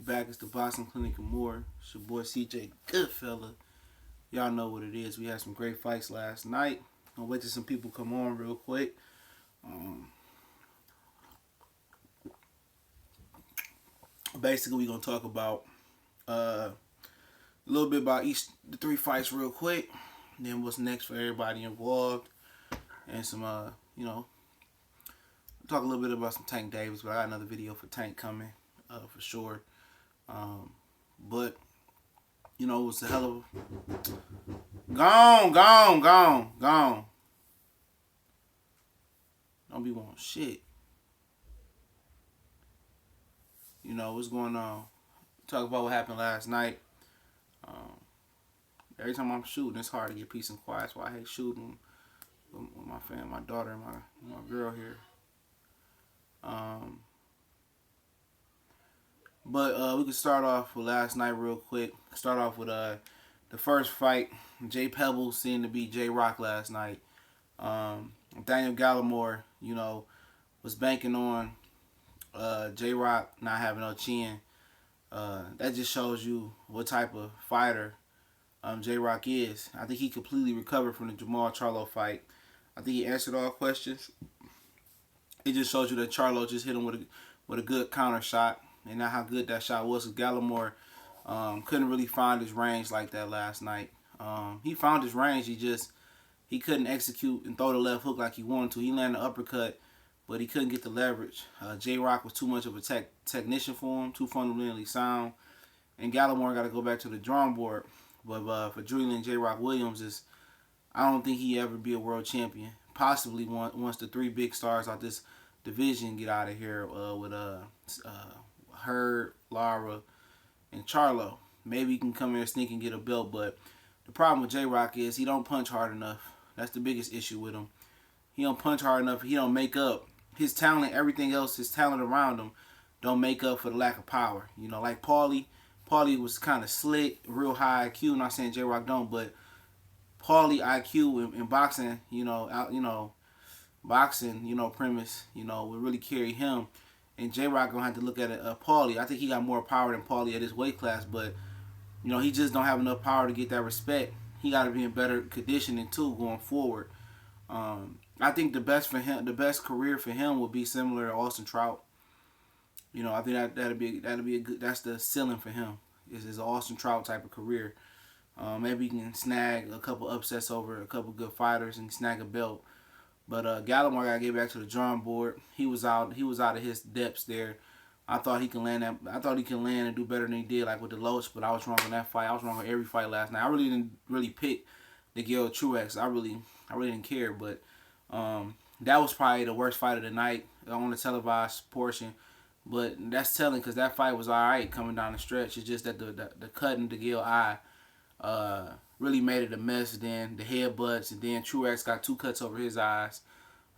back. It's the Boxing Clinic and more. It's your boy CJ Goodfella. Y'all know what it is. We had some great fights last night. I'll wait till some people come on real quick. Basically, we're going to talk about a little bit about the three fights real quick. Then what's next for everybody involved. And some, talk a little bit about some Tank Davis. But I got another video for Tank coming for sure. But, it was a hell of a... Gone. Don't be wanting shit. What's going on? Talk about what happened last night. Every time I'm shooting, it's hard to get peace and quiet. That's why I hate shooting with my family, my daughter, and my girl here. But we could start off with last night real quick. Start off with the first fight. Jay Pebbles seemed to beat J Rock last night. Daniel Gallimore, was banking on J Rock not having no chin. That just shows you what type of fighter J Rock is. I think he completely recovered from the Jamal Charlo fight. I think he answered all questions. It just shows you that Charlo just hit him with a good counter shot, and not how good that shot was. Because Gallimore couldn't really find his range like that last night. He found his range. He couldn't execute and throw the left hook like he wanted to. He landed an uppercut, but he couldn't get the leverage. J Rock was too much of a technician for him, too fundamentally sound, and Gallimore got to go back to the drawing board. But for Julian J Rock Williams, I don't think he ever be a world champion. Possibly once the three big stars out this division get out of here with Hurd, Lara, and Charlo. Maybe he can come here, sneak and get a belt. But the problem with J Rock is he don't punch hard enough. That's the biggest issue with him. He don't punch hard enough. He don't make up. His talent, everything else, his talent around him, don't make up for the lack of power. Like Paulie. Paulie was kind of slick, real high IQ. Not saying J Rock don't, but Paulie IQ in boxing, boxing, premise, would really carry him. And J Rock gonna have to look at it. Paulie, I think he got more power than Paulie at his weight class, but he just don't have enough power to get that respect. He got to be in better conditioning too going forward. I think the best career for him would be similar to Austin Trout. I think that'd be a good. That's the ceiling for him. Is an Austin Trout type of career. Maybe he can snag a couple upsets over a couple good fighters and snag a belt. But Gallimore got to get back to the drawing board. He was out of his depths there. I thought he can land and do better than he did, like with the Loach. But I was wrong on that fight. I was wrong on every fight last night. I really didn't pick Miguel Truex. I really didn't care. But that was probably the worst fight of the night on the televised portion. But that's telling because that fight was all right coming down the stretch. It's just that the cut in Miguel eye really made it a mess. Then the headbutts, and then Truex got 2 cuts over his eyes.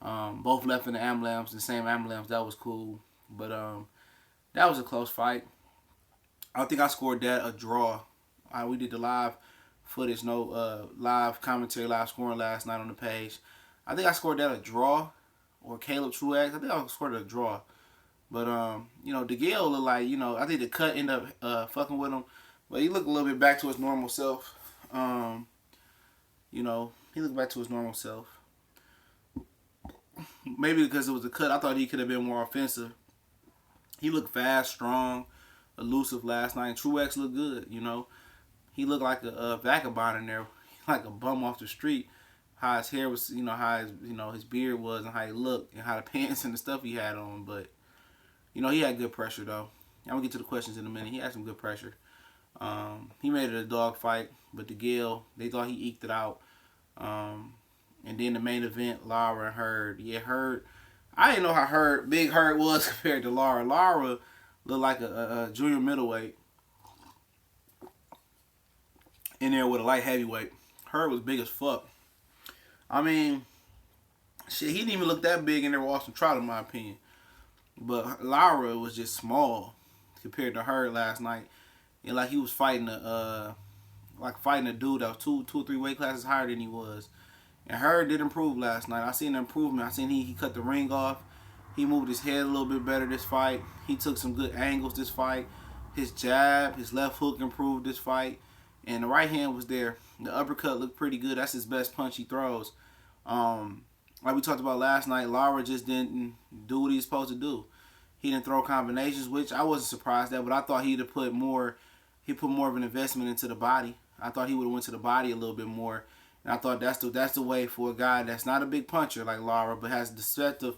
Both left in the ambulance, the same ambulance. That was cool. But that was a close fight. I think I scored that a draw. We did the live footage, live commentary, live scoring last night on the page. I think I scored that a draw, or Caleb Truex. I think I scored a draw. But, DeGale looked like, I think the cut ended up fucking with him. But he looked a little bit back to his normal self. He looked back to his normal self. Maybe because it was a cut, I thought he could have been more offensive. He looked fast, strong, elusive last night. And Truex looked good, He looked like a vagabond in there, like a bum off the street. How his hair was, how his beard was and how he looked and how the pants and the stuff he had on. But, he had good pressure, though. I'm going to get to the questions in a minute. He had some good pressure. He made it a dog fight, but DeGale, they thought he eked it out. And then the main event, Lara and Hurd. Yeah, Hurd. I didn't know how big Hurd was compared to Lara. Lara looked like a junior middleweight in there with a light heavyweight. Hurd was big as fuck. I mean, shit, he didn't even look that big in there with Austin Trout, in my opinion. But Lara was just small compared to Hurd last night. And like he was fighting a dude that was two or three weight classes higher than he was. And Hurd did improve last night. I seen the improvement. I seen he cut the ring off. He moved his head a little bit better this fight. He took some good angles this fight. his jab, his left hook improved this fight, and the right hand was there. The uppercut looked pretty good. That's his best punch he throws. Like we talked about last night, Lara just didn't do what he's supposed to do. He didn't throw combinations, which I wasn't surprised at, but I thought he'd have put more. He put more of an investment into the body. I thought he would have went to the body a little bit more, and I thought that's the way for a guy that's not a big puncher like Lara, but has deceptive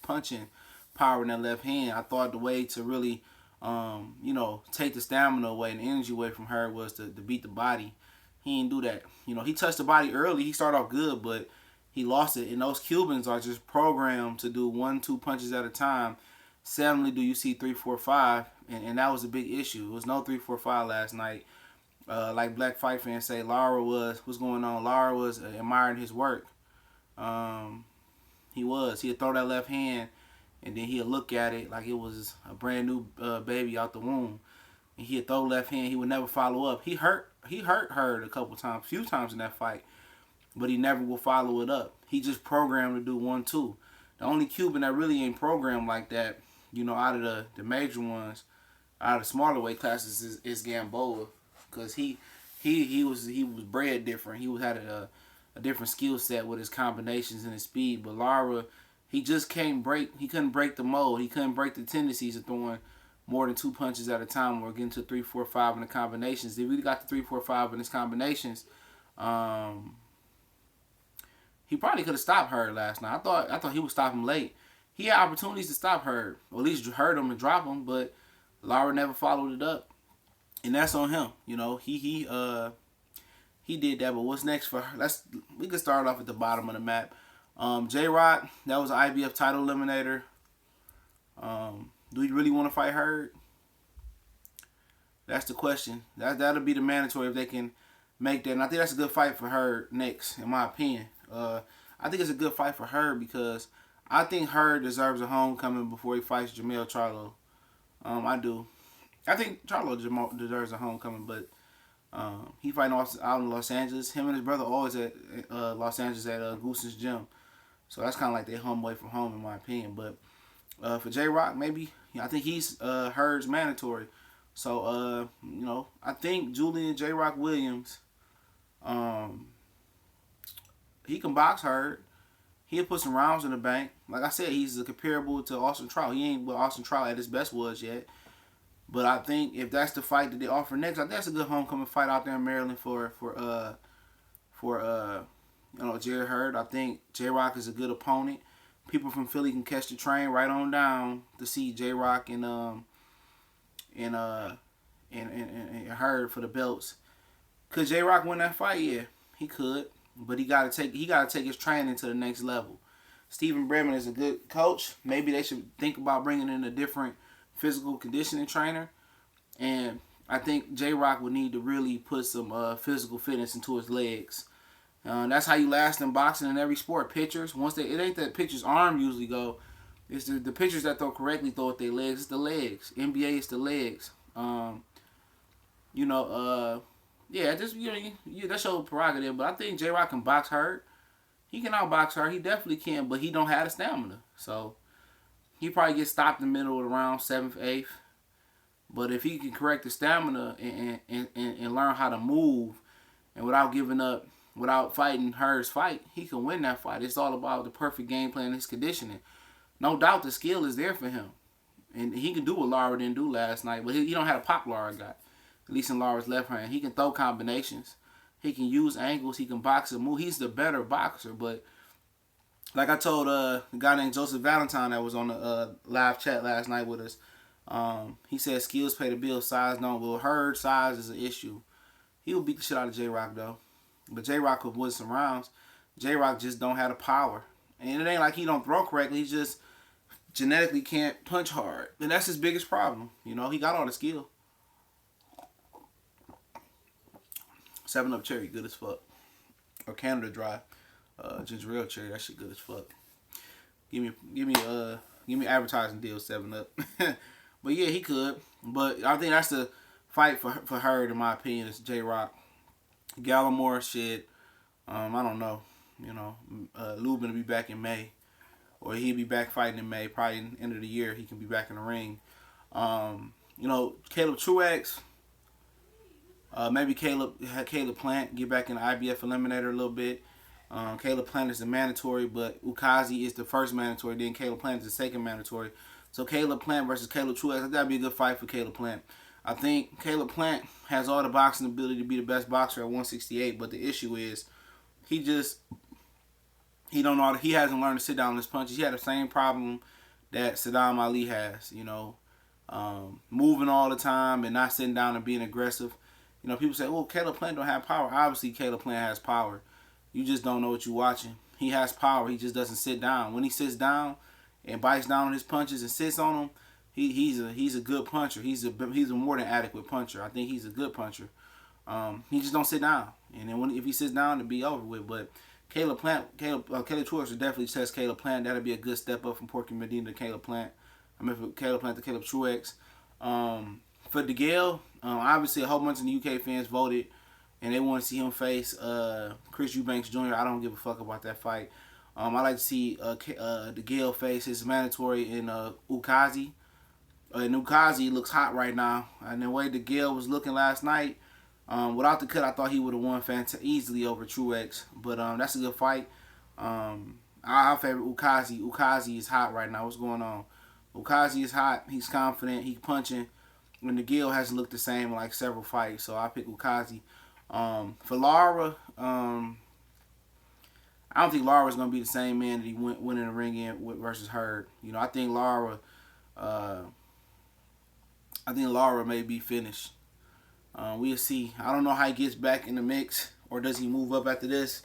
punching power in that left hand. I thought the way to really, take the stamina away and the energy away from her was to beat the body. He didn't do that. He touched the body early. He started off good, but he lost it. And those Cubans are just programmed to do 1-2 punches at a time. Seldomly do you see 3, 4, 5, and that was a big issue. It was no 3, 4, 5 last night. Like black fight fans say, what's going on? Lara was admiring his work. He'd throw that left hand, and then he'd look at it like it was a brand new baby out the womb. And he'd throw left hand. He would never follow up. He hurt Hurd a few times in that fight, but he never will follow it up. He just programmed to do 1-2. The only Cuban that really ain't programmed like that, out of the major ones, out of the smaller weight classes, is Gamboa, because he was bred different. He had a different skill set with his combinations and his speed. But Lara, he just couldn't break the mold. He couldn't break the tendencies of throwing more than 2 punches at a time or getting to 3, 4, 5 in the combinations. If he got to 3, 4, 5 in his combinations, he probably could have stopped Hurd last night. I thought he would stop him late. He had opportunities to stop Hurd, or at least hurt him and drop him, but Lara never followed it up, and that's on him. He did that. But what's next for her? We can start off at the bottom of the map. J-Rock, that was an IBF title eliminator. Do you really want to fight Hurd? That's the question. That'll be the mandatory if they can make that. And I think that's a good fight for Hurd next, in my opinion. I think it's a good fight for Hurd because I think Hurd deserves a homecoming before he fights Jermell Charlo. I do. I think Charlo deserves a homecoming, but he fighting out in Los Angeles. Him and his brother always at Los Angeles at Goose's gym. So that's kind of like their home away from home, in my opinion. But for J-Rock, maybe, I think he's Hurd's mandatory. So, I think Julian J-Rock Williams, he can box Hurd. He'll put some rounds in the bank. Like I said, he's comparable to Austin Trout. He ain't what Austin Trout at his best was yet. But I think if that's the fight that they offer next, I think that's a good homecoming fight out there in Maryland for Jarrett Hurd. I think J-Rock is a good opponent. People from Philly can catch the train right on down to see J-Rock and Hurd for the belts. Could J-Rock win that fight? Yeah, he could. But he gotta take his training to the next level. Stephen Bremen is a good coach. Maybe they should think about bringing in a different physical conditioning trainer. And I think J-Rock would need to really put some physical fitness into his legs. That's how you last in boxing in every sport. Pitchers, it ain't that pitcher's arm usually go. It's the pitchers that throw correctly throw with their legs. It's the legs. NBA is the legs. That's your prerogative. But I think J-Rock can box Hurd. He can outbox Hurd. He definitely can, but he don't have the stamina. So he probably gets stopped in the middle of the round, 7th, 8th. But if he can correct the stamina and learn how to move, and without fighting Hurd's fight, he can win that fight. It's all about the perfect game plan and his conditioning. No doubt the skill is there for him. And he can do what Lara didn't do last night, but he don't have a pop Lara got. At least in Lara's left hand. He can throw combinations. He can use angles. He can box and move. He's the better boxer. But like I told a guy named Joseph Valentine that was on the live chat last night with us, he said skills pay the bills, size don't. Well, Hurd size is an issue. He will beat the shit out of J-Rock, though. But J-Rock will win some rounds. J-Rock just don't have the power. And it ain't like he don't throw correctly. He just genetically can't punch hard. And that's his biggest problem. He got all the skill. 7-Up cherry, good as fuck. Or Canada Dry, ginger ale cherry, that shit good as fuck. Give me advertising deal, 7-Up. But yeah, he could. But I think that's the fight for Hurd, in my opinion. Is J-Rock. Gallimore, shit. I don't know. Lubin will be back in May, or he'll be back fighting in May. Probably in the end of the year, he can be back in the ring. Caleb Truax. Maybe Caleb Plant get back in the IBF Eliminator a little bit. Caleb Plant is the mandatory, but Ukazi is the first mandatory. Then Caleb Plant is the second mandatory. So Caleb Plant versus Caleb Truax, that'd be a good fight for Caleb Plant. I think Caleb Plant has all the boxing ability to be the best boxer at 168, but the issue is he don't know. He hasn't learned to sit down on his punches. He had the same problem that Saddam Ali has. Moving all the time and not sitting down and being aggressive. People say, "Oh, Caleb Plant don't have power." Obviously, Caleb Plant has power. You just don't know what you're watching. He has power. He just doesn't sit down. When he sits down and bites down on his punches and sits on them, he's a good puncher. He's a more than adequate puncher. I think he's a good puncher. He just don't sit down. And then if he sits down, it'll be over with. But Caleb Truax will definitely test Caleb Plant. That'll be a good step up from Porky Medina to Caleb Plant. From Caleb Plant to Caleb Truax. For DeGale, obviously a whole bunch of the UK fans voted, and they want to see him face Chris Eubanks Jr. I don't give a fuck about that fight. I like to see DeGale face his mandatory in Ukazi. And Ukazi looks hot right now. And the way DeGale was looking last night, without the cut, I thought he would have won easily over Truex. But that's a good fight. I favor Ukazi. Ukazi is hot right now. What's going on? Ukazi is hot. He's confident. He's punching. And DeGale hasn't looked the same in like several fights. So I pick Ukazi. For Lara, I don't think Lara's going to be the same man that he went in the ring versus Hurd. I think Lara may be finished. We'll see. I don't know how he gets back in the mix, or does he move up after this.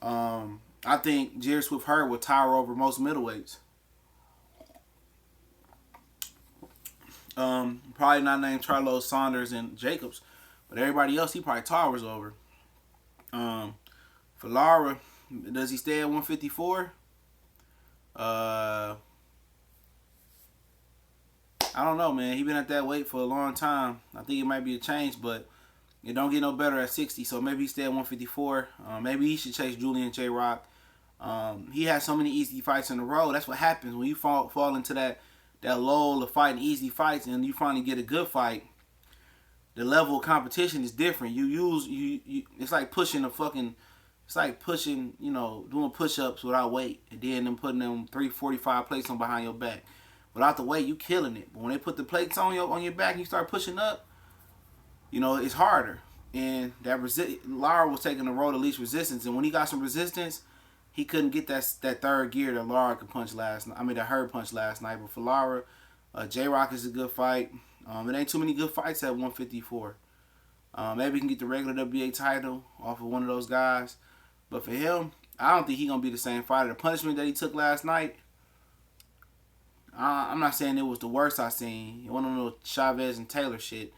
I think Jarrett Swift Hurd will tower over most middleweights. Probably not named Charlo, Saunders, and Jacobs, but everybody else he probably towers over. For Lara, does he stay at 154? I don't know, man. He been at that weight for a long time. I think it might be a change, but it don't get no better at 60. So maybe he stay at 154. Maybe he should chase Julian J. Rock. He has so many easy fights in a row. That's what happens when you fall into that lull of fighting easy fights, and you finally get a good fight. The level of competition is different. It's like pushing doing push-ups without weight, and then them putting them 345 plates on behind your back. Without the weight, you killing it. But when they put the plates on your back and you start pushing up, it's harder. And Lara was taking the road of least resistance, and when he got some resistance, he couldn't get that third gear that Lara could punch last night. That Hurd punched last night. But for Lara, J-Rock is a good fight. It ain't too many good fights at 154. Maybe he can get the regular WBA title off of one of those guys. But for him, I don't think he's going to be the same fighter. The punishment that he took last night, I'm not saying it was the worst I've seen. It wasn't no Chavez and Taylor shit.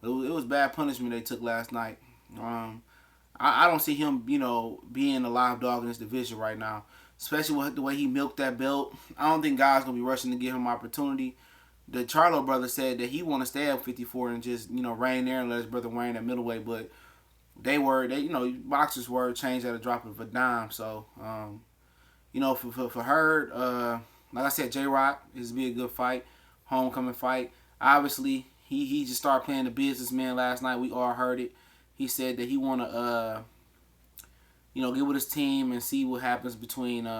But it was bad punishment they took last night. I don't see him, being a live dog in this division right now. Especially with the way he milked that belt. I don't think guys going to be rushing to give him opportunity. The Charlo brother said that he want to stay at 54 and just, reign there and let his brother reign at middleweight. But boxers were changed at a drop of a dime. So, for Hurd, like I said, J-Rock is to be a good fight. Homecoming fight. Obviously, he just started playing the businessman last night. We all heard it. He said that he want to, get with his team and see what happens between, with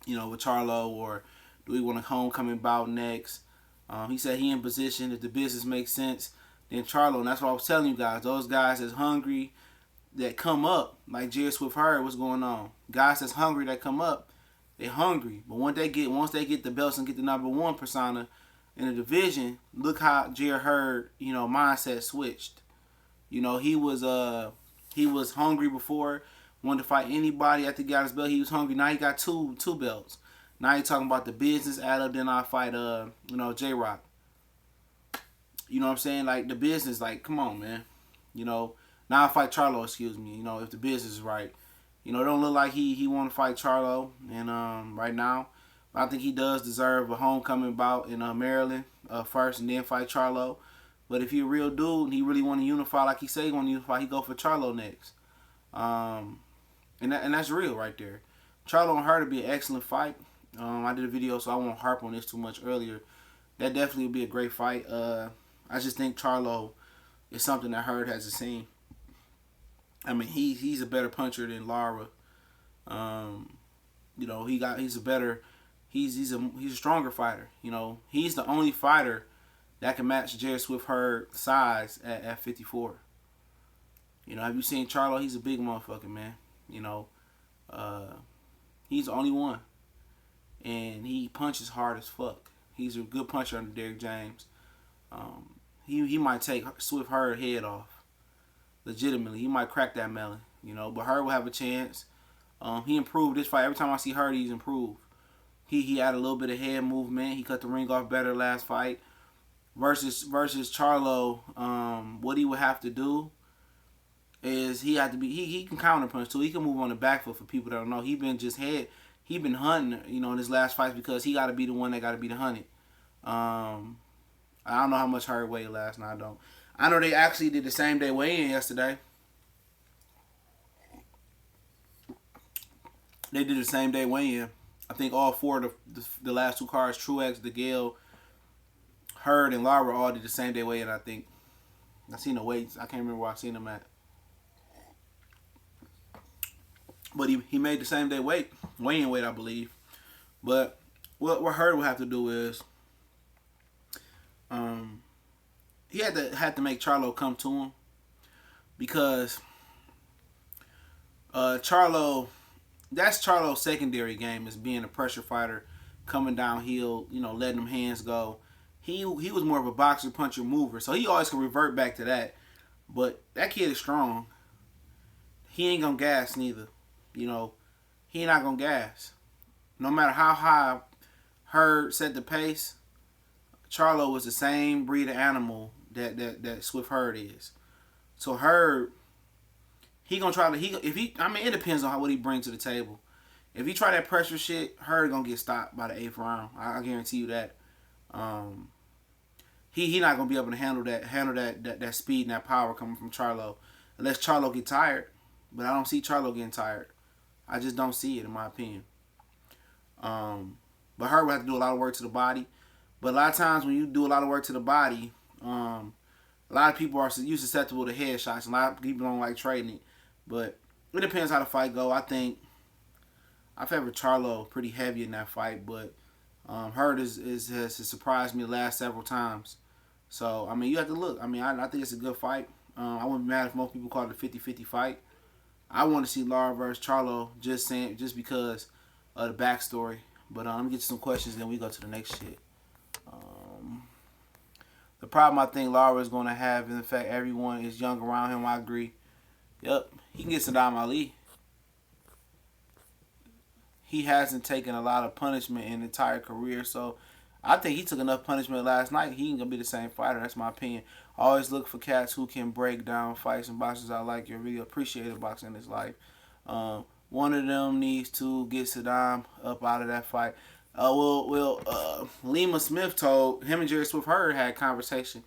Charlo, or do we want a homecoming bout next? He said he in position. If the business makes sense, then Charlo. And that's what I was telling you guys. Those guys that's hungry that come up, like Jarrett Swift Hurd, what's going on? Guys that's hungry that come up, they hungry. But once they get the belts and get the number one persona in the division, look how Jarrett Hurd, mindset switched. He was hungry before, wanted to fight anybody after he got his belt. He was hungry. Now he got two belts. Now he talking about the business out of, then I fight J-Rock. You know what I'm saying? Like the business, like, come on, man. Now I fight Charlo, excuse me, if the business is right. It don't look like he want to fight Charlo and right now. But I think he does deserve a homecoming bout in Maryland first and then fight Charlo. But if he a real dude and he really want to unify like he say he want to unify, he go for Charlo next. And that's real right there. Charlo and Hurd would be an excellent fight. I did a video, so I won't harp on this too much earlier. That definitely would be a great fight. I just think Charlo is something that Hurd hasn't seen. I mean, he's a better puncher than Lara. Um, he's a better he's a stronger fighter. He's the only fighter that can match Jarrett Swift Hurd size at 54. Have you seen Charlo? He's a big motherfucker, man. Uh, he's the only one, and he punches hard as fuck. He's a good puncher under Derrick James. He might take Swift Hurd head off. Legitimately, he might crack that melon. But Hurd will have a chance. He improved this fight. Every time I see Hurd, he's improved. He had a little bit of head movement. He cut the ring off better last fight. Versus Charlo, what he would have to do is he can counter punch too. He can move on the back foot for people that don't know. He been hunting, in his last fights because he got to be the one that got to be the hunted. I don't know how much Hurd weighed last night. I know they actually did the same day weigh-in yesterday. They did the same day weigh-in. I think all four of the last two cards, Truex, DeGale, Hurd, and Lara all did the same day weigh-in, I think. I seen the weights. I can't remember where I seen them at. But he made the same day weigh-in weight, I believe. But what Hurd will have to do is he had to make Charlo come to him because Charlo, that's Charlo's secondary game, is being a pressure fighter, coming downhill, letting them hands go. He was more of a boxer, puncher, mover, so he always can revert back to that. But that kid is strong. He ain't gonna gas neither. He not gonna gas. No matter how high Hurd set the pace, Charlo was the same breed of animal that Swift Hurd is. So Hurd, he gonna try to it depends on what he brings to the table. If he try that pressure shit, Hurd gonna get stopped by the 8th round. I guarantee you that. He not gonna be able to handle that speed and that power coming from Charlo, unless Charlo get tired. But I don't see Charlo getting tired. I just don't see it, in my opinion. But Hurd will have to do a lot of work to the body. But a lot of times when you do a lot of work to the body, a lot of people are susceptible to headshots. A lot of people don't like trading it. But it depends how the fight go. I think I favor Charlo pretty heavy in that fight, but Hurd has surprised me the last several times. So, you have to look. I think it's a good fight. I wouldn't be mad if most people call it a 50-50 fight. I want to see Lara versus Charlo just because of the backstory. But let me get to some questions, then we go to the next shit. The problem I think Lara is going to have is the fact everyone is young around him. I agree. Yep, he can get Saddam Ali. He hasn't taken a lot of punishment in his entire career, so I think he took enough punishment last night. He ain't going to be the same fighter. That's my opinion. I always look for cats who can break down fights and boxers I like and really appreciate boxing in his life. One of them needs to get Saddam up out of that fight. Lima Smith told him and Jarrett Swift Hurd had a conversation.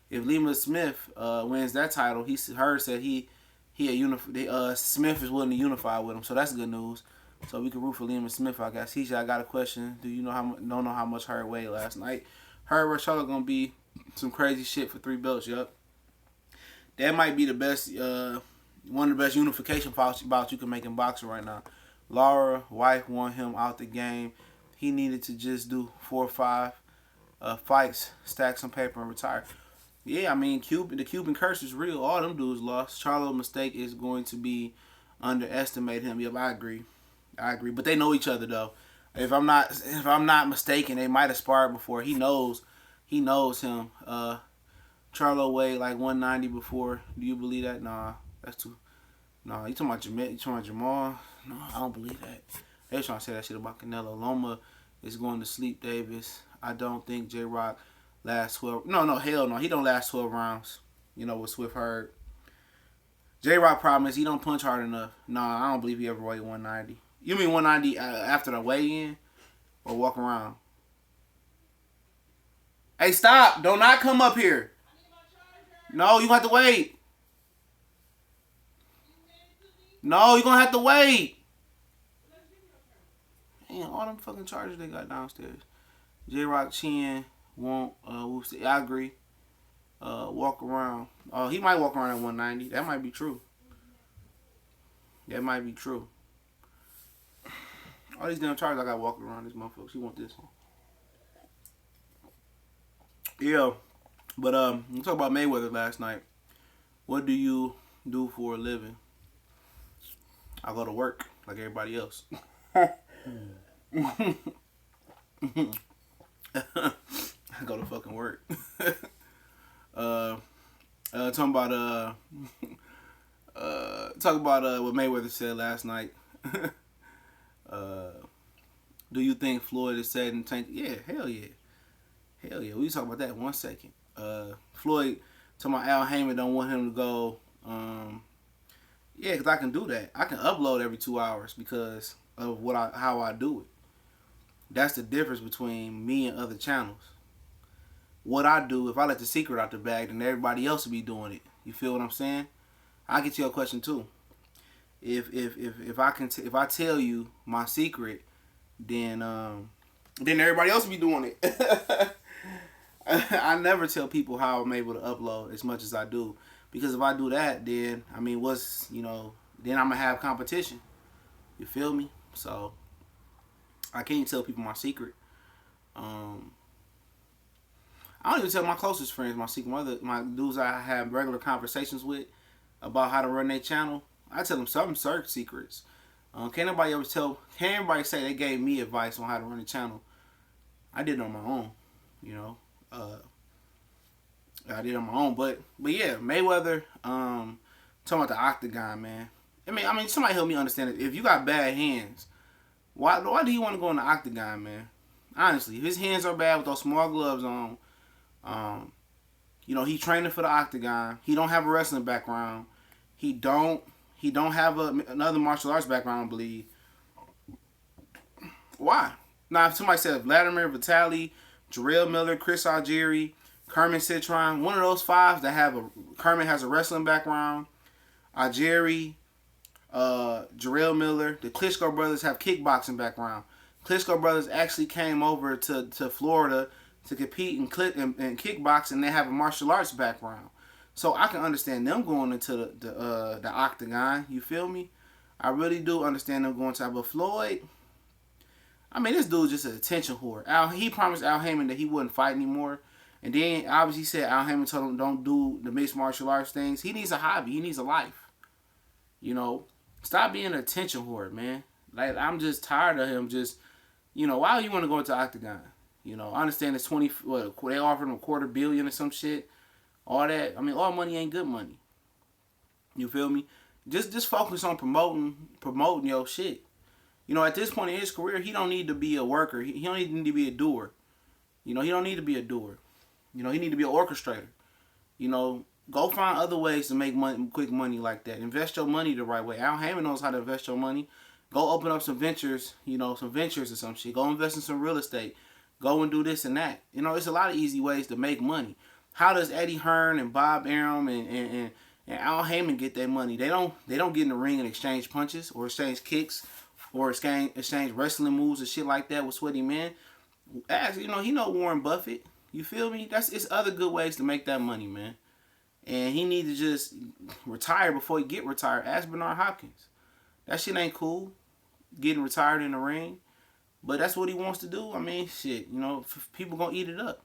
If Lima Smith wins that title, Hurd said Smith is willing to unify with him, so that's good news. So we can root for Lima Smith, I guess. I got a question. Do you know don't know how much Hurd weighed last night? Hurd versus Charlo gonna be some crazy shit for 3 belts. Yup. That might be the best, one of the best unification bouts you can make in boxing right now. Lara wife won him out the game. He needed to just do 4 or 5 fights, stack some paper, and retire. Yeah, the Cuban curse is real. All them dudes lost. Charlo's mistake is going to be underestimate him. Yep, I agree. But they know each other though. If I'm not mistaken, they might have sparred before. He knows him. Charlo weighed like 190 before. Do you believe that? Nah, that's too. Nah, you talking about Jamal? No, I don't believe that. They trying to say that shit about Canelo. Loma is going to sleep Davis. I don't think J-Rock lasts 12. No, hell no. He don't last 12 rounds. With Swift Hurd. J-Rock problem is he don't punch hard enough. Nah, I don't believe he ever weighed 190. You mean 190 after the weigh-in or walk around? Hey, stop. Do not come up here. No, you have to wait. No, you're going to have to wait. Damn, all them fucking chargers they got downstairs. J-Rock chin won't. We'll see. I agree. Walk around. He might walk around at 190. That might be true. That might be true. All these damn charges I got walking around this motherfucker. She want this one. Yeah. But we talked about Mayweather last night. What do you do for a living? I go to work like everybody else. I go to fucking work. Talking about what Mayweather said last night. Do you think Floyd is said and tainted? Yeah, hell yeah. Hell yeah. We talk about that in 1 second. Floyd talking about Al Heyman don't want him to go. Yeah, because I can do that. I can upload every 2 hours because of how I do it. That's the difference between me and other channels. What I do, if I let the secret out the bag, then everybody else will be doing it. You feel what I'm saying? I'll get you a question too. If I tell you my secret, then everybody else will be doing it. I never tell people how I'm able to upload as much as I do, because if I do that, then I mean, then I'm gonna have competition. You feel me? So I can't tell people my secret. I don't even tell my closest friends my secret. My dudes I have regular conversations with about how to run their channel, I tell them some certain secrets. Can't everybody say they gave me advice on how to run a channel? I did it on my own, you know. I did it on my own, but yeah, Mayweather. Talking about the octagon, man. I mean, somebody help me understand it. If you got bad hands, why do you want to go in the octagon, man? Honestly, if his hands are bad with those small gloves on, he training for the octagon. He don't have a wrestling background. He don't have another martial arts background, I believe. Why? Now, if somebody said Vladimir Vitali, Jarrell Miller, Chris Algieri, Kermit Citron, one of those five Kermit has a wrestling background, Algieri, Jarrell Miller, the Klitschko brothers have kickboxing background. Klitschko brothers actually came over to Florida to compete in kickboxing. They have a martial arts background. So I can understand them going into the octagon. You feel me? I really do understand them going to. But Floyd, I mean, this dude's just an attention whore. He promised Al Heyman that he wouldn't fight anymore. And then, obviously, said Al Heyman told him don't do the mixed martial arts things. He needs a hobby. He needs a life. Stop being an attention whore, man. Like, I'm just tired of him just, why do you want to go into octagon? I understand it's they offered him $250 million or some shit. All that. I mean, all money ain't good money. You feel me? Just focus on promoting your shit. At this point in his career, he don't need to be a worker. He don't need to be a doer. He don't need to be a doer. He need to be an orchestrator. Go find other ways to make quick money like that. Invest your money the right way. Al Heyman knows how to invest your money. Go open up some ventures, some ventures or some shit. Go invest in some real estate. Go and do this and that. It's a lot of easy ways to make money. How does Eddie Hearn and Bob Arum and Al Heyman get their money? They don't get in the ring and exchange punches or exchange kicks or exchange wrestling moves and shit like that with sweaty men. He know Warren Buffett. You feel me? It's other good ways to make that money, man. And he need to just retire before he get retired. Ask Bernard Hopkins. That shit ain't cool, getting retired in the ring. But that's what he wants to do. I mean, shit, people gonna eat it up.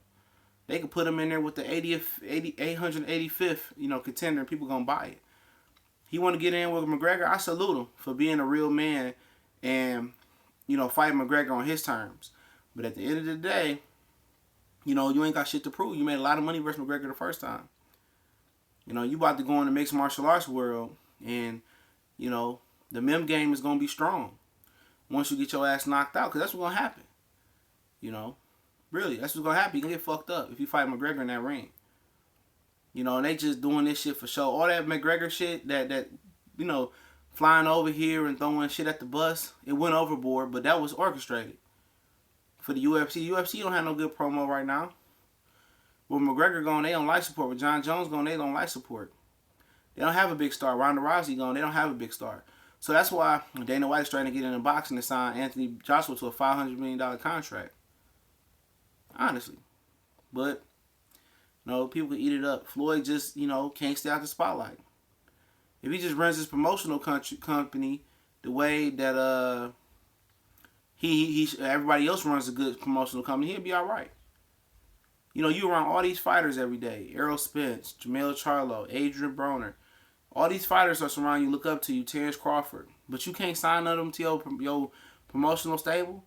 They could put him in there with the 885th, contender, and people gonna buy it. He want to get in with McGregor. I salute him for being a real man and, fighting McGregor on his terms. But at the end of the day, you ain't got shit to prove. You made a lot of money versus McGregor the first time. You about to go in the mixed martial arts world, and, the mem game is gonna be strong once you get your ass knocked out, because that's what's gonna happen. Really, that's what's gonna happen. You gonna get fucked up if you fight McGregor in that ring. And they just doing this shit for show. All that McGregor shit, that flying over here and throwing shit at the bus, it went overboard, but that was orchestrated for the UFC. UFC don't have no good promo right now. With McGregor going, they don't like support. With John Jones going, they don't like support. They don't have a big star. Ronda Rousey going, they don't have a big star. So that's why Dana White's trying to get into boxing to sign Anthony Joshua to a $500 million contract. Honestly. But people can eat it up. Floyd just can't stay out the spotlight. If he just runs his promotional company the way that he everybody else runs a good promotional company, he'll be all right. You around all these fighters every day. Errol Spence, Jamel Charlo, Adrian Broner. All these fighters are surrounding you, look up to you, Terrence Crawford. But you can't sign none of them to your promotional stable.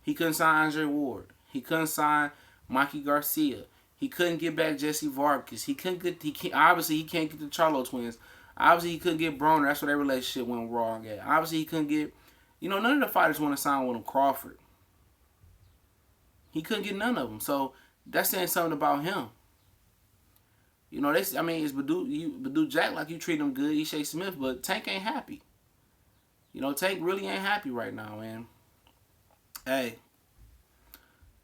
He couldn't sign Andre Ward. He couldn't sign Mikey Garcia. He couldn't get back Jesse Vargas. Obviously he can't get the Charlo twins. Obviously he couldn't get Broner. That's where their relationship went wrong at. Obviously he couldn't get, none of the fighters want to sign with him. Crawford. He couldn't get none of them. So that's saying something about him. It's Badu Jack, like you treat him good, Ishai Smith, but Tank ain't happy. Tank really ain't happy right now, man. Hey.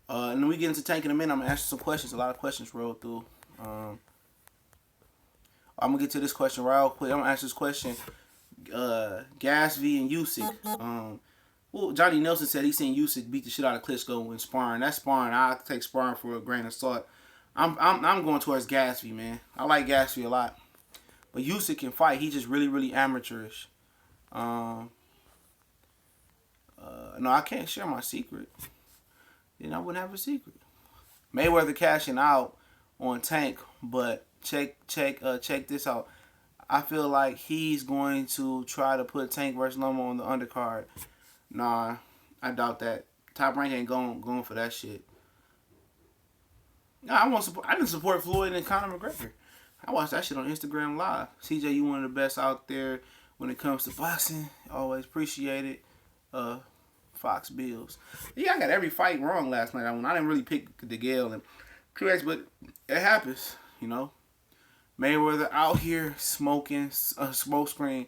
And then we get into Tank in a minute. I'm gonna answer some questions. A lot of questions rolled through. I'm gonna get to this question real quick. I'm gonna answer this question. Gasvey and Usyk. Well, Johnny Nelson said he seen Usyk beat the shit out of Klitschko when sparring. That's sparring. I take sparring for a grain of salt. I'm going towards Gasvey, man. I like Gasvey a lot, but Usyk can fight. He's just really, really amateurish. No, I can't share my secret. Then I wouldn't have a secret. Mayweather cashing out on Tank, but check this out. I feel like he's going to try to put Tank versus Loma on the undercard. Nah, I doubt that. Top Rank ain't going for that shit. Nah, I didn't support Floyd and Conor McGregor. I watched that shit on Instagram Live. CJ, you one of the best out there when it comes to boxing. Always appreciate it. Fox Bills. Yeah, I got every fight wrong last night. I didn't really pick DeGale and Truex, but it happens, Mayweather out here smoking a smoke screen.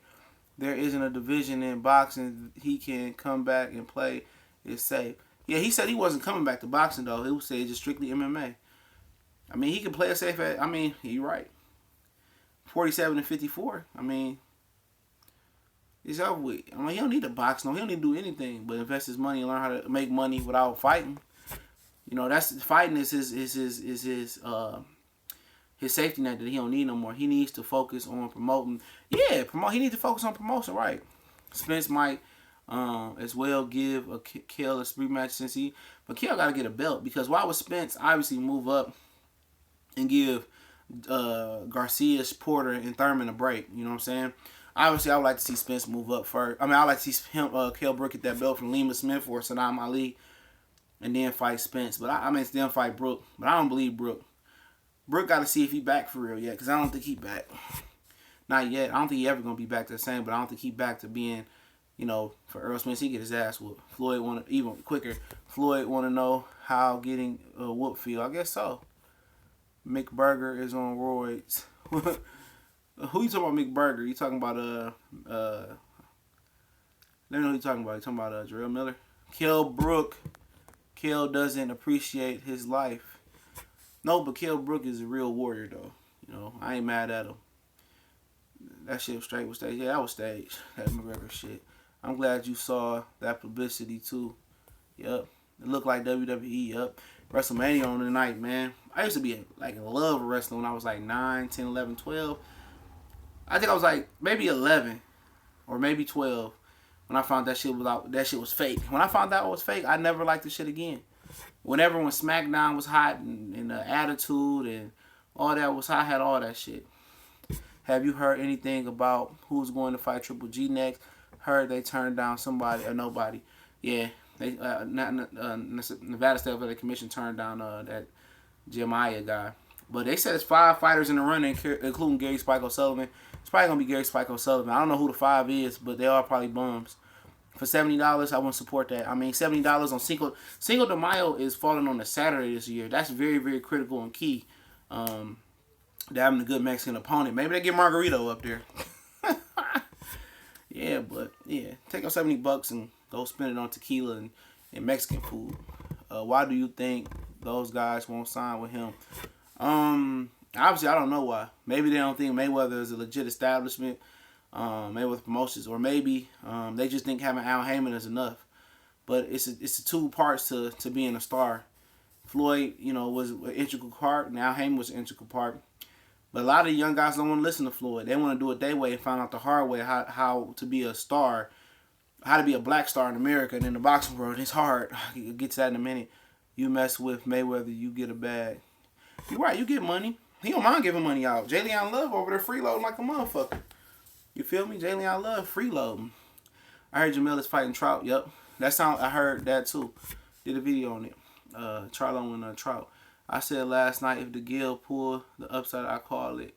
There isn't a division in boxing he can come back and play. It's safe. Yeah, he said he wasn't coming back to boxing, though. He would say just strictly MMA. He can play it safe you're right. 47-54. It's over with. He don't need to box, no. He don't need to do anything but invest his money and learn how to make money without fighting. That's fighting is his safety net that he don't need no more. He needs to focus on promoting. Yeah, he needs to focus on promotion, right? Spence might as well give Kell a rematch but Kell got to get a belt, because why would Spence obviously move up and give Garcia, Porter, and Thurman a break? You know what I'm saying? Obviously, I would like to see Spence move up first. I'd like to see him, Kell Brook get that belt from Lima Smith or Saddam Ali, and then fight Spence. But then fight Brook. But I don't believe Brook. Brook got to see if he back for real yet, because I don't think he back. Not yet. I don't think he ever going to be back to the same, but I don't think he back to being, for Earl Spence, he get his ass whooped. Floyd want to, even quicker, Floyd want to know how getting a whoop feel. I guess so. Mick Burger is on roids. Who you talking about, Mick Burger? You talking about, let me know who you talking about. You talking about Jarrell Miller? Kell Brook. Kell doesn't appreciate his life. No, but Kell Brook is a real warrior, though. I ain't mad at him. That shit was straight with stage. Yeah, that was staged. That McGregor shit. I'm glad you saw that publicity, too. Yep. It looked like WWE. Yep. WrestleMania on the night, man. I used to be in love with wrestling when I was 9, 10, 11, 12. I think I was maybe 11 or maybe 12 when I found that shit was fake. When I found out it was fake, I never liked the shit again. When SmackDown was hot and the Attitude and all that was hot, I had all that shit. Have you heard anything about who's going to fight Triple G next? Heard they turned down somebody or nobody. Yeah, they Nevada State Athletic Commission turned down that Jeremiah guy. But they said it's 5 fighters in the run, including Gary Spike O'Sullivan. It's probably going to be Gary Spike O'Sullivan. I don't know who the 5 is, but they are probably bums. For $70, I wouldn't support that. $70 on Cinco de Mayo is falling on a Saturday this year. That's very, very critical and key. They're having a good Mexican opponent. Maybe they get Margarito up there. Yeah, take out $70 and go spend it on tequila and Mexican food. Why do you think those guys won't sign with him? Obviously, I don't know why. Maybe they don't think Mayweather is a legit establishment, Mayweather Promotions, or maybe they just think having Al Heyman is enough. But it's 2 parts to being a star. Floyd, was an integral part. Now Heyman was an integral part. But a lot of young guys don't want to listen to Floyd. They want to do it their way and find out the hard way how to be a star, how to be a black star in America and in the boxing world. It's hard. I'll get to that in a minute. You mess with Mayweather, you get a bag. You're right, you get money. He don't mind giving money out. Jay Leon Love over there freeloading like a motherfucker. You feel me? Jay Leon Love freeloading. I heard Jamil is fighting Trout. Yep. I heard that too. Did a video on it. Charlo and Trout. I said last night, if the Gill pull the upset, I call it.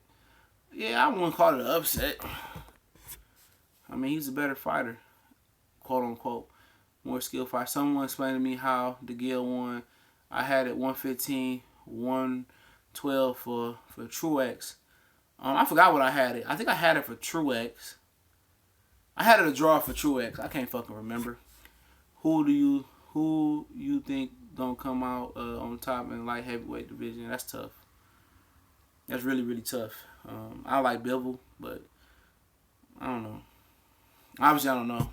Yeah, I wouldn't call it an upset. I mean, he's a better fighter, quote unquote, more skilled fighter. Someone explained to me how the Gill won. I had it 115, 112 for Truex. I forgot what I had it. I think I had it for Truex. I had it a draw for Truex. I can't fucking remember. Who you think don't come out on top in light heavyweight division? That's tough. That's really, really tough. I like Bivol, but I don't know. Obviously, I don't know.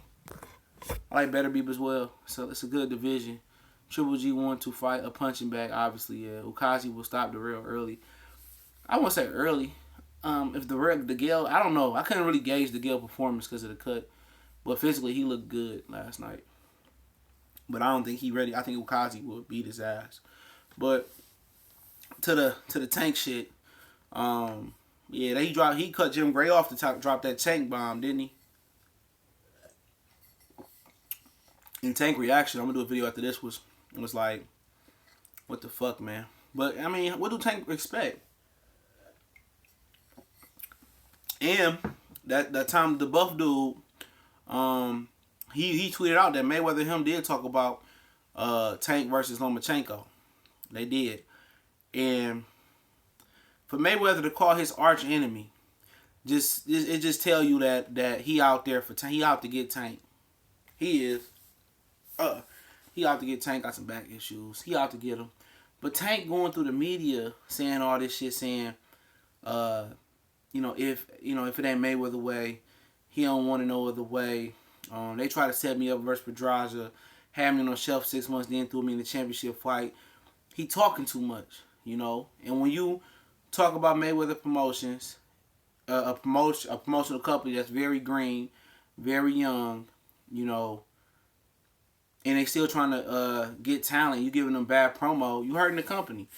I like Better Beep as well. So it's a good division. Triple G want to fight a punching bag, obviously. Yeah, Ukazi will stop the rail early. I won't say early. If the Gill, I don't know. I couldn't really gauge the Gill performance because of the cut, but physically he looked good last night. But I don't think he ready. I think Ukazi will beat his ass. But to the Tank shit, yeah, he cut Jim Gray off to drop that Tank bomb, didn't he? And Tank reaction, I'm gonna do a video after this, was like, what the fuck, man? But I mean, what do Tank expect? And that time the buff dude, he tweeted out that Mayweather and him did talk about Tank versus Lomachenko. They did. And for Mayweather to call his arch enemy, it just tell you that he out there for Tank. He out to get Tank. He is. He out to get Tank. Got some back issues. He out to get him. But Tank going through the media saying all this shit, saying, if it ain't Mayweather way, he don't want to no other way. They try to set me up versus Pedraza, had me on the shelf 6 months, then threw me in the championship fight. He talking too much, And when you talk about Mayweather Promotions, a promotional company that's very green, very young, and they still trying to get talent, you giving them bad promo, you hurting the company,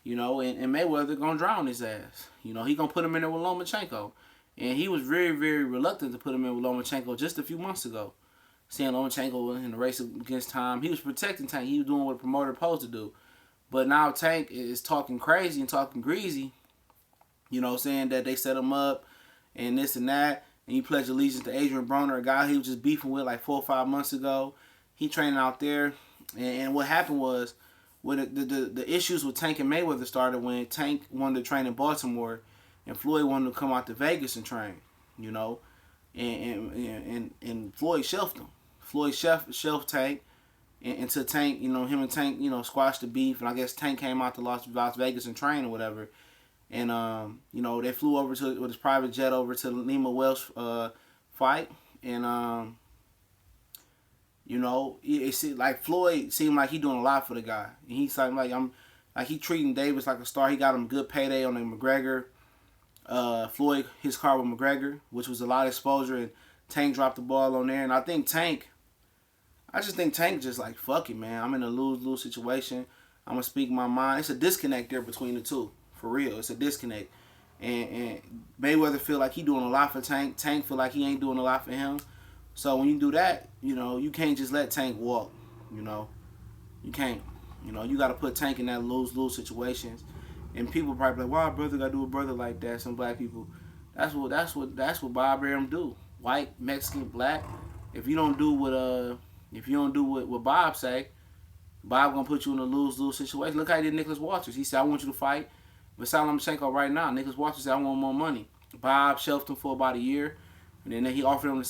and Mayweather gonna drown his ass. He gonna put him in there with Lomachenko. And he was very, very reluctant to put him in with Lomachenko just a few months ago. Saying Lomachenko was in the race against time. He was protecting Tank. He was doing what a promoter supposed to do. But now Tank is talking crazy and talking greasy. Saying that they set him up and this and that. And he pledged allegiance to Adrian Broner, a guy he was just beefing with like 4 or 5 months ago. He training out there. And what happened was, when the issues with Tank and Mayweather started when Tank wanted to train in Baltimore and Floyd wanted to come out to Vegas and train, and Floyd shelved him. Floyd shelved Tank until Tank, him and Tank, squashed the beef, and I guess Tank came out to Las Vegas and trained or whatever. And they flew over with his private jet over to the Lima Welsh fight, and it seemed like Floyd seemed like he doing a lot for the guy, and he's like he treating Davis like a star. He got him a good payday on the McGregor. Floyd, his car with McGregor, which was a lot of exposure, and Tank dropped the ball on there. And I just think Tank just like, fuck it, man. I'm in a lose-lose situation. I'm going to speak my mind. It's a disconnect there between the two. For real. It's a disconnect. And Mayweather feel like he doing a lot for Tank. Tank feel like he ain't doing a lot for him. So when you do that, you can't just let Tank walk. You can't. You got to put Tank in that lose-lose situations. And people probably like, why brother gotta do a brother like that? Some black people, that's what Bob Arum do. White, Mexican, black. If you don't do what Bob say, Bob gonna put you in a lose-lose situation. Look how he did Nicholas Walters. He said, I want you to fight Vasily Lomachenko right now. Nicholas Walters said, I want more money. Bob shelved him for about a year, and then he offered him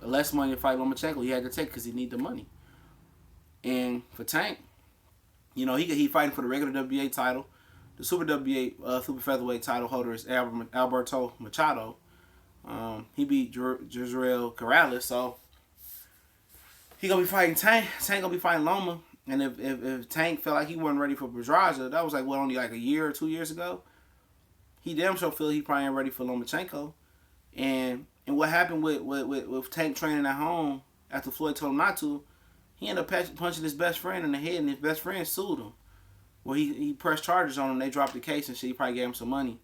less money to fight Lomachenko. He had to take because he need the money. And for Tank, he fighting for the regular WBA title. The Super WBA super featherweight title holder is Alberto Machado. He beat Jezreel Corrales, so he gonna be fighting Tank. Tank gonna be fighting Loma, And if Tank felt like he wasn't ready for Pedraza, that was like what, only like a year or 2 years ago. He damn sure feel he probably ain't ready for Lomachenko. And what happened with Tank training at home after Floyd told him not to, he ended up punching his best friend in the head, and his best friend sued him. Well, he pressed charges on him. They dropped the case and shit. He probably gave him some money.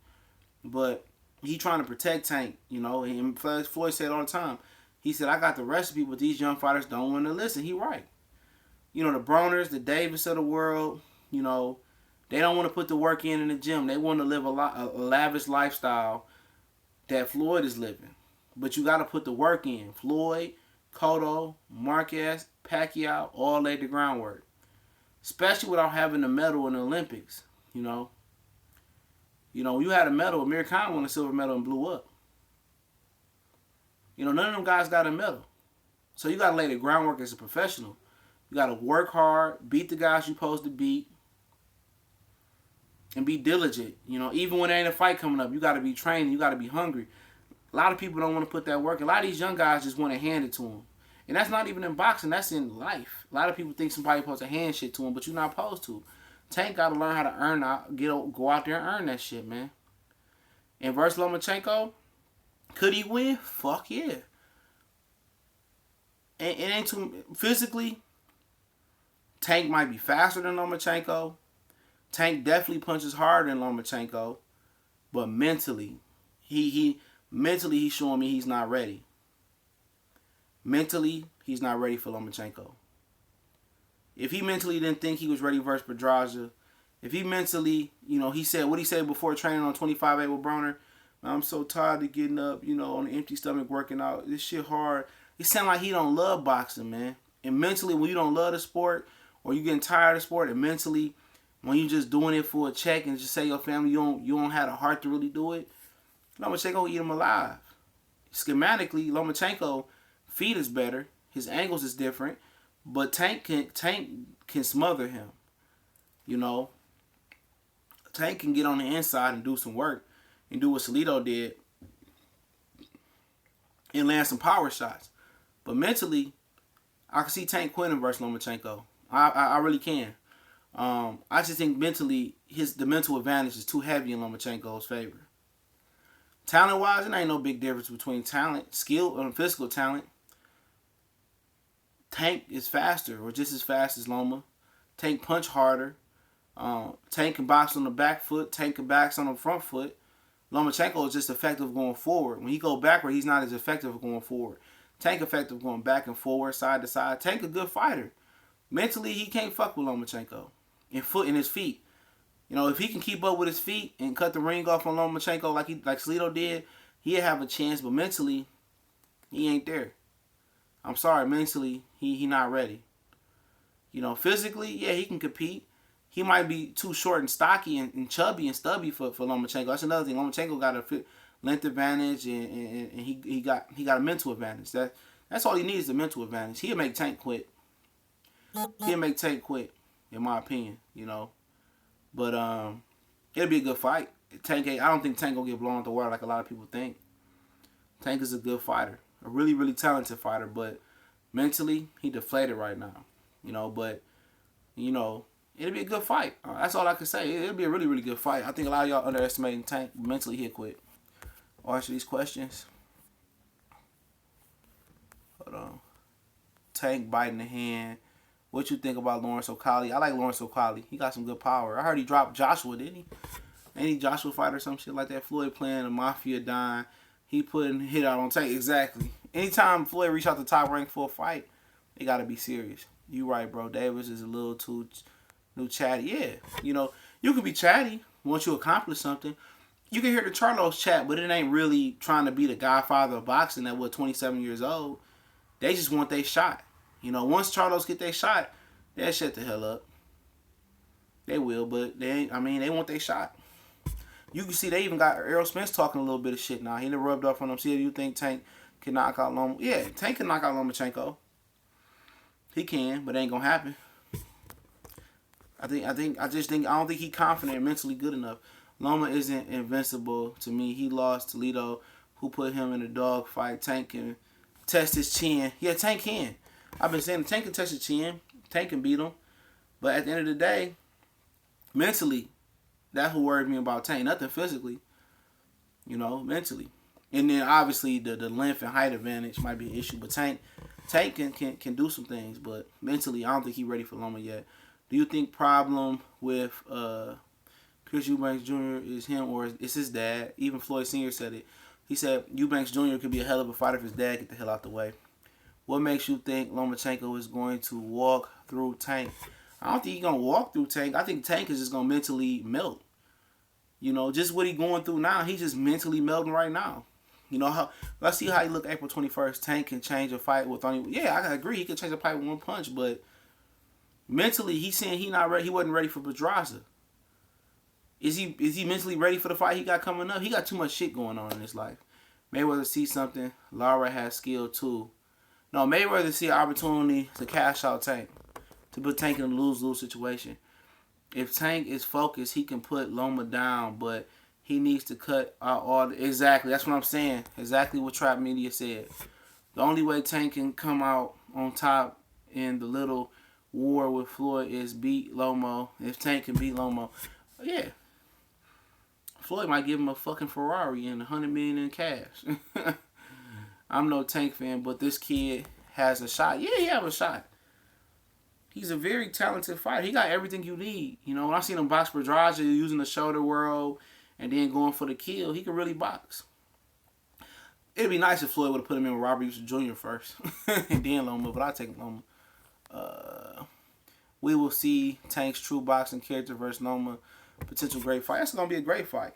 But he trying to protect Tank, you know. And Floyd said all the time, he said, I got the recipe, but these young fighters don't want to listen. He right. You know, the Broners, the Davis of the world, you know, they don't want to put the work in the gym. They want to live a lavish lifestyle that Floyd is living. But you got to put the work in. Floyd, Cotto, Marquez, Pacquiao all laid the groundwork. Especially without having a medal in the Olympics, you know. You know, you had a medal. Amir Khan won a silver medal and blew up. You know, none of them guys got a medal. So you got to lay the groundwork as a professional. You got to work hard, beat the guys you're supposed to beat, and be diligent. You know, even when there ain't a fight coming up, you got to be trained. You got to be hungry. A lot of people don't want to put that work. A lot of these young guys just want to hand it to them. And that's not even in boxing. That's in life. A lot of people think somebody's supposed to hand shit to them, but you're not supposed to. Tank got to learn how to earn out, go out there and earn that shit, man. And versus Lomachenko, could he win? Fuck yeah. And it ain't too physically. Tank might be faster than Lomachenko. Tank definitely punches harder than Lomachenko, but mentally, mentally he's showing me he's not ready. Mentally, he's not ready for Lomachenko. If he mentally didn't think he was ready versus Pedraza, if he mentally, you know, he said what he said before training on 25-8 with Broner, I'm so tired of getting up, you know, on an empty stomach working out. This shit hard. It sounds like he don't love boxing, man. And mentally, when you don't love the sport or you getting tired of the sport, and mentally, when you just doing it for a check and just say your family you don't have the heart to really do it, Lomachenko eat him alive. Schematically, Lomachenko feet is better. His angles is different. But Tank can smother him. You know. Tank can get on the inside and do some work. And do what Salido did. And land some power shots. But mentally, I can see Tank winning versus Lomachenko. I really can. I just think mentally, the mental advantage is too heavy in Lomachenko's favor. Talent-wise, there ain't no big difference between talent, skill, and physical talent. Tank is faster, or just as fast as Loma. Tank punch harder. Tank can box on the back foot. Tank can box on the front foot. Lomachenko is just effective going forward. When he go backward, he's not as effective going forward. Tank effective going back and forward, side to side. Tank a good fighter. Mentally, he can't fuck with Lomachenko. In his feet. You know, if he can keep up with his feet and cut the ring off on Lomachenko like Salido did, he'll have a chance. But mentally, he ain't there. I'm sorry, mentally, he not ready. You know, physically, yeah, he can compete. He might be too short and stocky and chubby and stubby for Lomachenko. That's another thing. Lomachenko got a length advantage and he got a mental advantage. That's all he needs is a mental advantage. He'll make Tank quit. He'll make Tank quit, in my opinion, you know. But it'll be a good fight. I don't think Tank gonna get blown out the water like a lot of people think. Tank is a good fighter. A really, really talented fighter, but mentally, he deflated right now. You know, but, you know, it'll be a good fight. That's all I can say. It'll be a really, really good fight. I think a lot of y'all underestimating Tank. Mentally, he'll quit. I'll answer these questions. Hold on. Tank biting the hand. What you think about Lawrence O'Colly? I like Lawrence O'Colly. He got some good power. I heard he dropped Joshua, didn't he? Ain't he Joshua fight or some shit like that? Floyd playing a Mafia dime. He putting hit out on Tank. Exactly. Anytime Floyd reach out the top rank for a fight, they got to be serious. You right, bro. Davis is a little too chatty. Yeah. You know, you can be chatty once you accomplish something. You can hear the Charlos chat, but it ain't really trying to be the godfather of boxing at 27 years old. They just want their shot. You know, once Charlos get their shot, they'll shut the hell up. They will, but they want their shot. You can see they even got Errol Spence talking a little bit of shit now. He done rubbed off on them. See, you think Tank can knock out Lomachenko? Yeah, Tank can knock out Lomachenko. He can, but it ain't gonna happen. I don't think he's confident and mentally good enough. Loma isn't invincible to me. He lost to Toledo, who put him in a dog fight. Tank can test his chin. Yeah, Tank can. I've been saying Tank can touch his chin. Tank can beat him. But at the end of the day, mentally, that's what worried me about Tank. Nothing physically, mentally. And then obviously the length and height advantage might be an issue. But Tank can do some things. But mentally, I don't think he's ready for Loma yet. Do you think problem with Chris Eubanks Jr. is him or is his dad? Even Floyd Sr. said it. He said Eubanks Jr. could be a hell of a fighter if his dad get the hell out the way. What makes you think Lomachenko is going to walk through Tank? I don't think he's going to walk through Tank. I think Tank is just going to mentally melt. Just what he's going through now, he's just mentally melting right now. Let's see how he look April 21st. Tank can change a fight with only... Yeah, I agree. He can change a fight with one punch, but mentally, he's saying he wasn't ready for Pedraza. Is he mentally ready for the fight he got coming up? He got too much shit going on in his life. Mayweather see something. Lara has skill too. No, Mayweather see an opportunity to cash out Tank. To put Tank in a lose-lose situation. If Tank is focused, he can put Loma down, but he needs to cut out all the... Exactly, that's what I'm saying. Exactly what Trap Media said. The only way Tank can come out on top in the little war with Floyd is beat Lomo. If Tank can beat Lomo, yeah. Floyd might give him a fucking Ferrari and $100 million in cash. I'm no Tank fan, but this kid has a shot. Yeah, he have a shot. He's a very talented fighter. He got everything you need. When I seen him box Pedraza using the shoulder whirl and then going for the kill, he could really box. It'd be nice if Floyd would have put him in with Robert Houston Jr. first and then Loma, but I'll take Loma. We will see Tank's true boxing character versus Loma. Potential great fight. That's going to be a great fight.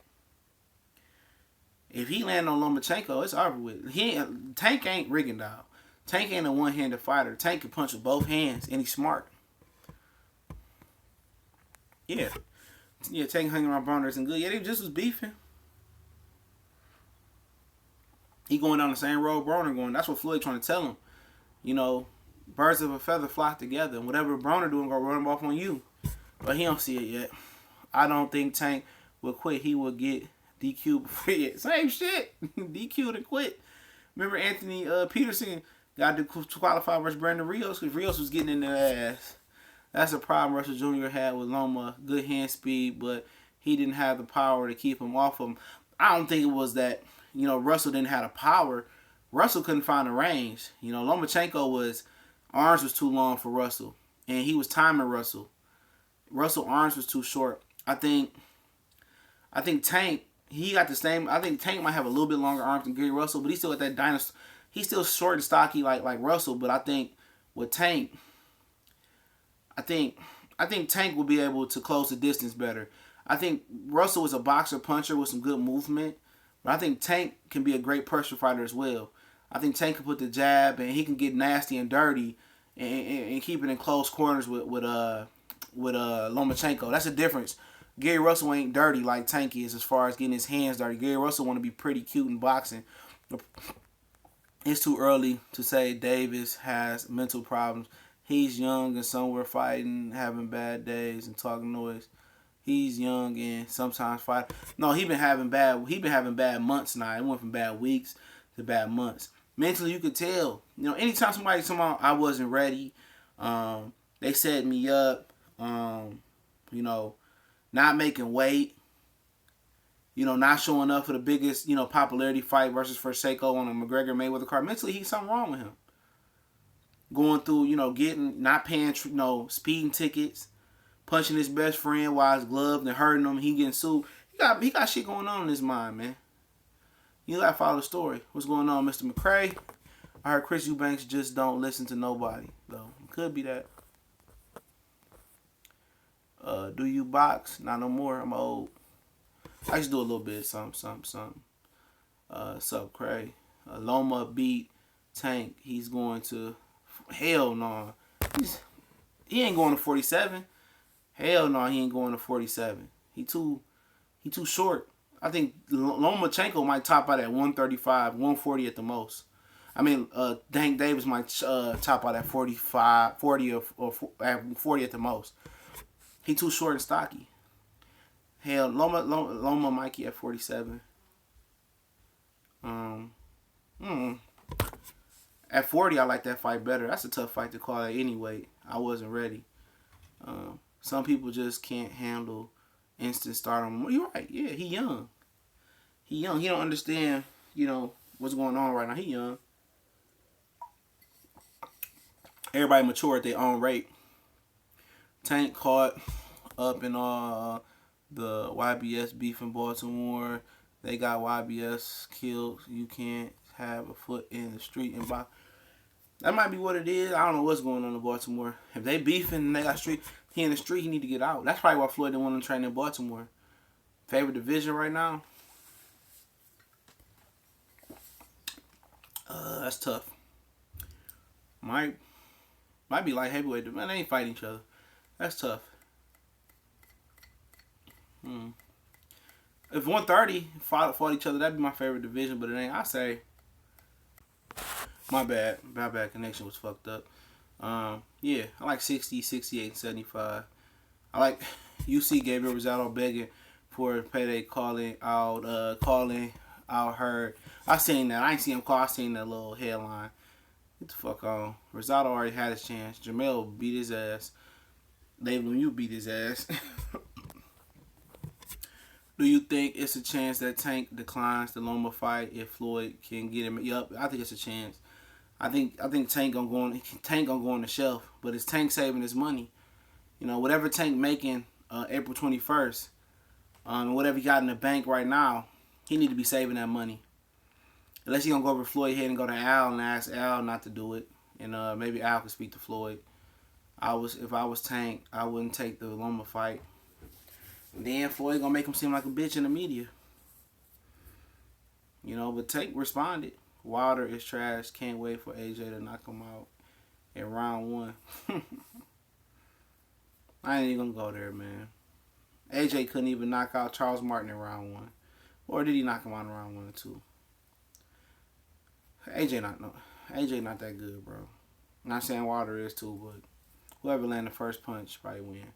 If he land on Lomachenko, it's over with. Tank ain't Rigondeaux. Tank ain't a one-handed fighter. Tank can punch with both hands, and he's smart. Yeah. Yeah, Tank hanging around Broner isn't good. Yeah, they just was beefing. He going down the same road Broner going. That's what Floyd trying to tell him. Birds of a feather flock together. And whatever Broner doing, gonna run him off on you. But he don't see it yet. I don't think Tank will quit. He will get DQ'd before it. Same shit. DQ'd and quit. Remember Anthony Peterson got to qualify versus Brandon Rios because Rios was getting in their ass. That's a problem Russell Jr. had with Loma. Good hand speed, but he didn't have the power to keep him off him. I don't think it was that, Russell didn't have the power. Russell couldn't find the range. Lomachenko arms was too long for Russell. And he was timing Russell. Russell arms was too short. I think Tank, he got the same. I think Tank might have a little bit longer arms than Gary Russell, but he's still at that dinosaur. He's still short and stocky like Russell, but I think with Tank, I think Tank will be able to close the distance better. I think Russell was a boxer puncher with some good movement, but I think Tank can be a great pressure fighter as well. I think Tank can put the jab and he can get nasty and dirty and keep it in close corners with Lomachenko. That's the difference. Gary Russell ain't dirty like Tank is as far as getting his hands dirty. Gary Russell want to be pretty cute in boxing. It's too early to say Davis has mental problems. He's young and somewhere fighting, having bad days and talking noise. He's young and sometimes fight. No, he been having bad months now. It went from bad weeks to bad months. Mentally, you could tell. Anytime somebody told me I wasn't ready, they set me up. Not making weight, not showing up for the biggest, popularity fight versus Seiko on a McGregor-Mayweather card. Mentally, he's something wrong with him. Going through, not paying, speeding tickets, punching his best friend while he's gloved and hurting him. He getting sued. He got shit going on in his mind, man. You gotta follow the story. What's going on, Mr. McCray? I heard Chris Eubanks just don't listen to nobody, though. Could be that. Do you box? Not no more. I'm old. I used to do a little bit. Something. Sup, Cray? Loma beat Tank. He's going to... Hell no. He ain't going to 47. Hell no, he ain't going to 47. He too short. I think Lomachenko might top out at 135, 140 at the most. I mean, Tank Davis might top out at 45, 40 or at 40 at the most. He too short and stocky. Hell, Loma Mikey at 47. At 40, I like that fight better. That's a tough fight to call at any weight. I wasn't ready. Some people just can't handle instant stardom. You're right. Yeah, he young. He young. He don't understand, what's going on right now. He young. Everybody mature at their own rate. Tank caught up in the YBS beef in Baltimore. They got YBS killed. You can't have a foot in the street and box. That might be what it is. I don't know what's going on in Baltimore. If they beefing and they got street, he in the street, he need to get out. That's probably why Floyd didn't want to train in Baltimore. Favorite division right now? That's tough. Might be like heavyweight. Man, they ain't fighting each other. That's tough. If 130 fought each other, that'd be my favorite division. But it ain't. I say, my bad. My bad connection was fucked up. Yeah, I like 60, 68, and 75. I like UC Gabriel Rosado begging for payday, calling out Hurd. I seen that. I ain't seen him call. I seen that little headline. Get the fuck on. Rosado already had his chance. Jamel beat his ass. David Lemieux beat his ass. Do you think it's a chance that Tank declines the Loma fight if Floyd can get him? Yup, I think it's a chance. I think Tank gonna go on the shelf, but it's Tank saving his money. Whatever Tank making April 21st, whatever he got in the bank right now, he need to be saving that money. Unless he gonna go over Floyd head and go to Al and ask Al not to do it, and maybe Al can speak to Floyd. If I was Tank, I wouldn't take the Loma fight. And then Floyd gonna make him seem like a bitch in the media. But Tank responded. Wilder is trash. Can't wait for AJ to knock him out in round 1. I ain't even gonna go there, man. AJ couldn't even knock out Charles Martin in round 1. Or did he knock him out in round 1 or 2? AJ not that good, bro. I'm not saying Wilder is too, but whoever landed the first punch probably win.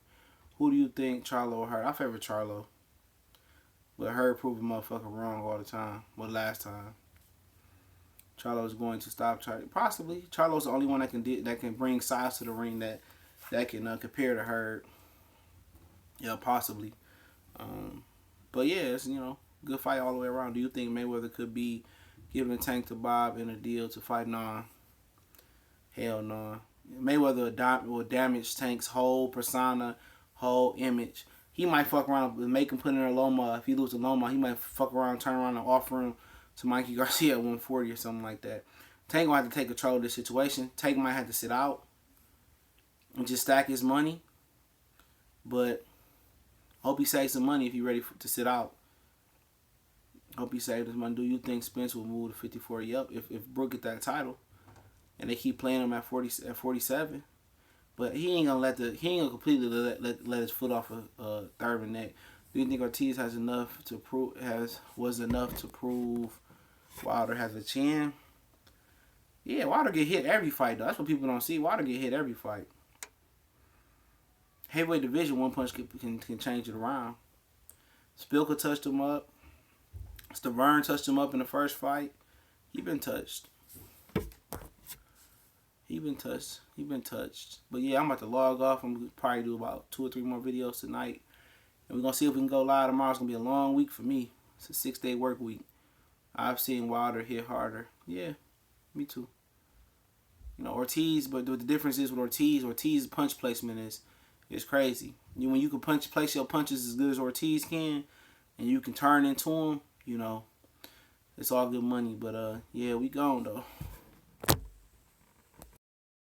Who do you think, Charlo or Hurd? I favor Charlo. But Hurd proved a motherfucker wrong all the time. Well, last time. Charlo's going to stop possibly. Charlo's the only one that can bring size to the ring that can compare to Hurd. Yeah, possibly. But yeah, it's good fight all the way around. Do you think Mayweather could be giving a Tank to Bob in a deal to fight? Nah. Hell no. Nah. Mayweather will damage Tank's whole persona, whole image. He might fuck around and make him put in a Loma. If he loses a Loma, he might fuck around, turn around and offer him to Mikey Garcia at 140 or something like that. Tank gonna have to take control of this situation. Tank might have to sit out and just stack his money. But hope he saves some money if he's ready to sit out. Hope he saves his money. Do you think Spence will move to 54? Yep. If Brooke get that title and they keep playing him at 47. But he ain't gonna completely let his foot off of Thurman neck. Do you think Ortiz was enough to prove Wilder has a chin? Yeah, Wilder get hit every fight though. That's what people don't see. Wilder get hit every fight. Heavyweight division, one punch can change it around. Spilka touched him up. Stavern touched him up in the first fight. He been touched. But yeah, I'm about to log off. I'm going to probably do about 2 or 3 more videos tonight. And we're going to see if we can go live tomorrow. It's going to be a long week for me. It's a 6-day work week. I've seen Wilder hit harder. Yeah, me too. Ortiz, but the difference is with Ortiz's punch placement is crazy. When you can place your punches as good as Ortiz can, and you can turn into him, it's all good money. But yeah, we gone though.